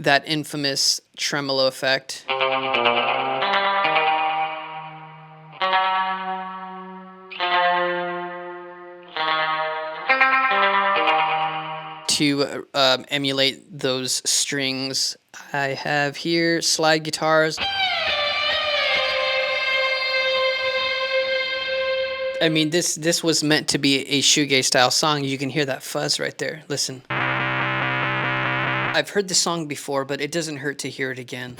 that infamous tremolo effect. To emulate those strings. I have here slide guitars. I mean, this was meant to be a shoegaze style song. You can hear that fuzz right there. Listen. I've heard the song before, but it doesn't hurt to hear it again.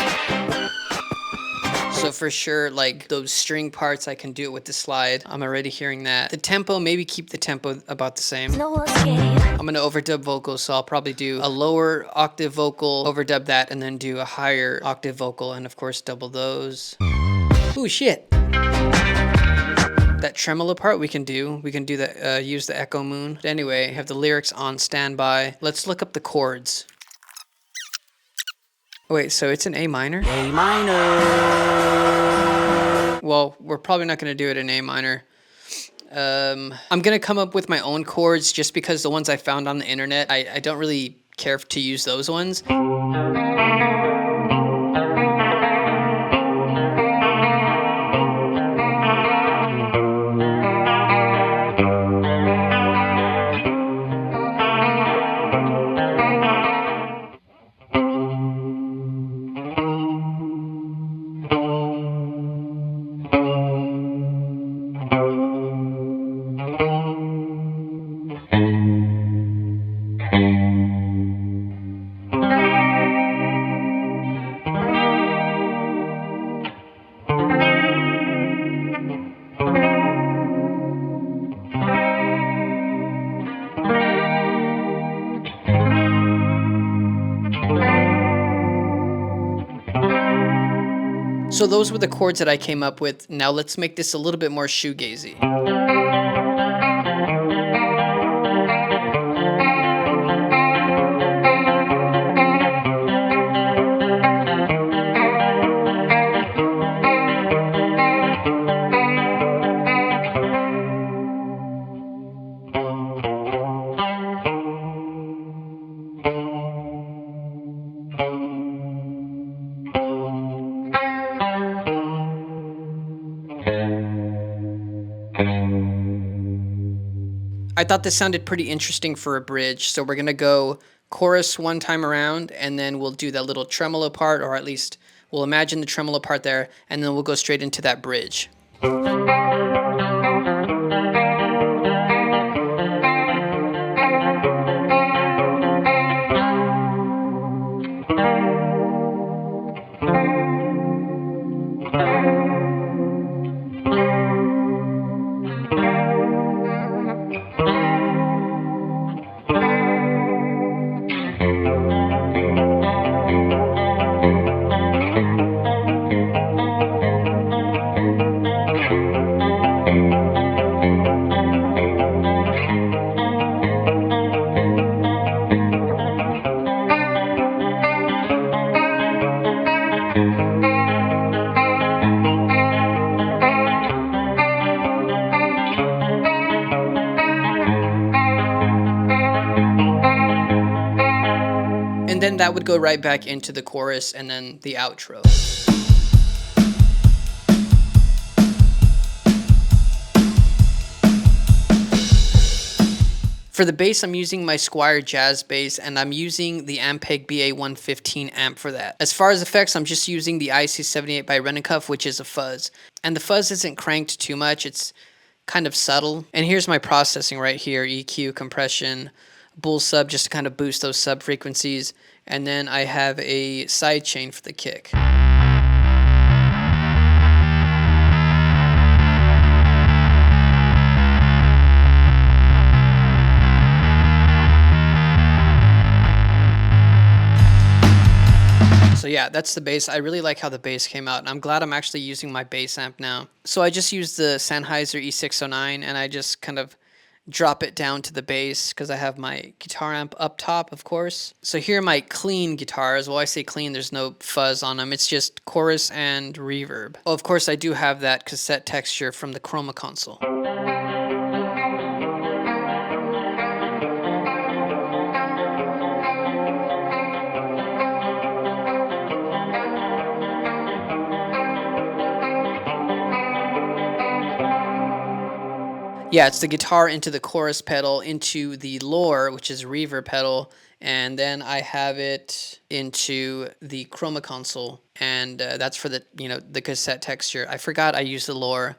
So for sure, like those string parts, I can do it with the slide. I'm already hearing that. The tempo, maybe keep the tempo about the same. I'm gonna overdub vocals, so I'll probably do a lower octave vocal, overdub that, and then do a higher octave vocal, and of course double those. Ooh, shit. That tremolo part we can do that, use the echo moon. But anyway, have the lyrics on standby. Let's look up the chords. Wait, so it's an A minor? A minor. Well, we're probably not going to do it in A minor. I'm going to come up with my own chords just because the ones I found on the internet, I don't really care to use those ones. So those were the chords that I came up with. Now let's make this a little bit more shoegazy. I thought this sounded pretty interesting for a bridge, so we're going to go chorus one time around, and then we'll do that little tremolo part, or at least we'll imagine the tremolo part there, and then we'll go straight into that bridge. And then that would go right back into the chorus and then the outro. For the bass, I'm using my Squier Jazz bass, and I'm using the Ampeg BA115 amp for that. As far as effects, I'm just using the IC78 by Rennecuff, which is a fuzz. And the fuzz isn't cranked too much, it's kind of subtle. And here's my processing right here, EQ, compression, bull sub, just to kind of boost those sub frequencies. And then I have a side chain for the kick. So yeah, that's the bass. I really like how the bass came out, and I'm glad I'm actually using my bass amp now. So I just used the Sennheiser E609, and I just kind of drop it down to the bass because I have my guitar amp up top, of course. So here are my clean guitars. Well, I say clean, there's no fuzz on them. It's just chorus and reverb. Oh, of course, I do have that cassette texture from the Chroma console. Yeah, it's the guitar into the chorus pedal, into the lower, which is reverb pedal, and then I have it into the chroma console, and that's for the, you know, the cassette texture. I forgot I used the lower.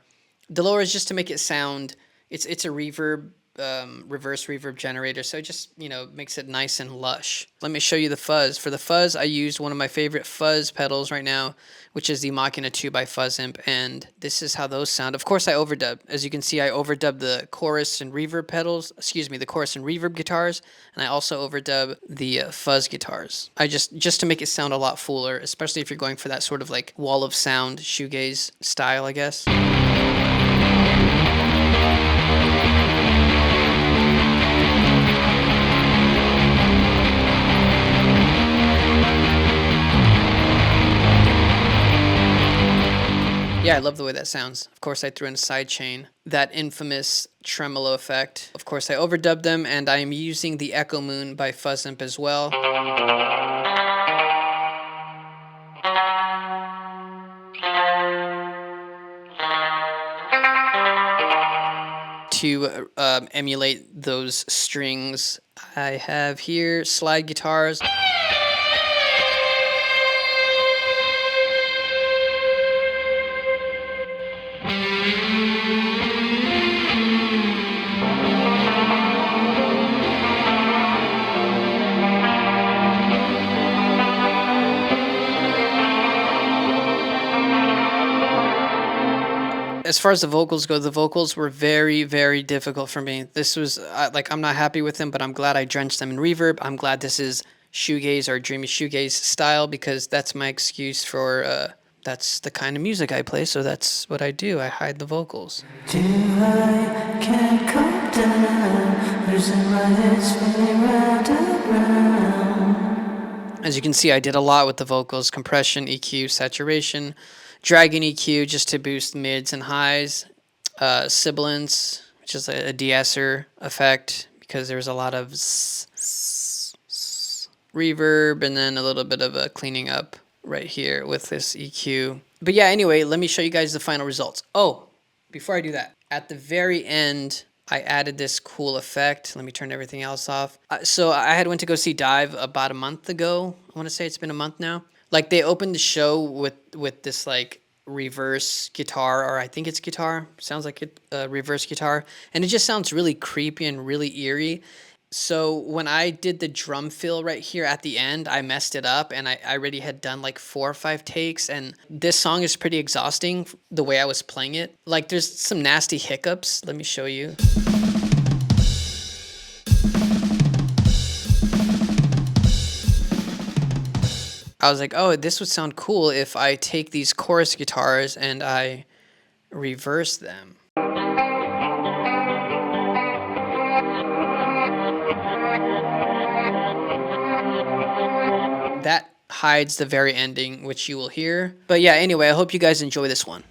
The lower is just to make it sound. It's a reverb, reverse reverb generator, so it just, you know, makes it nice and lush. Let me show you the fuzz. For the fuzz, I used one of my favorite fuzz pedals right now, which is the Machina 2 by Fuzz Imp, and this is how those sound. Of course, I overdub. As you can see, I overdub the chorus and reverb pedals. Excuse me, the chorus and reverb guitars, and I also overdub the fuzz guitars. I just to make it sound a lot fuller, especially if you're going for that sort of like wall of sound shoegaze style, I guess. Yeah, I love the way that sounds. Of course, I threw in a sidechain, that infamous tremolo effect. Of course, I overdubbed them, and I am using the Echo Moon by Fuzz Imp as well. To emulate those strings. I have here slide guitars. As far as the vocals go, the vocals were very, very difficult for me. This was, like, I'm not happy with them, but I'm glad I drenched them in reverb. I'm glad this is shoegaze or dreamy shoegaze style, because that's my excuse for, that's the kind of music I play, so that's what I do. I hide the vocals. Do I can't come down, losing my head spinning round and round. As you can see, I did a lot with the vocals: compression, EQ, saturation, dragging EQ just to boost mids and highs, sibilance, which is a de-esser effect because there's a lot of reverb, and then a little bit of a cleaning up right here with this EQ. But yeah, anyway, let me show you guys the final results. Oh, before I do that, at the very end, I added this cool effect. Let me turn everything else off. So I went to go see Dive about a month ago. I want to say it's been a month now. Like, they opened the show with this like reverse guitar, or I think it's guitar. Sounds like a reverse guitar, and it just sounds really creepy and really eerie. So when I did the drum fill right here at the end, I messed it up, and I already had done like 4 or 5 takes, and this song is pretty exhausting the way I was playing it. Like, there's some nasty hiccups. Let me show you. I was like, oh, this would sound cool if I take these chorus guitars and I reverse them. That hides the very ending, which you will hear. But yeah, anyway, I hope you guys enjoy this one.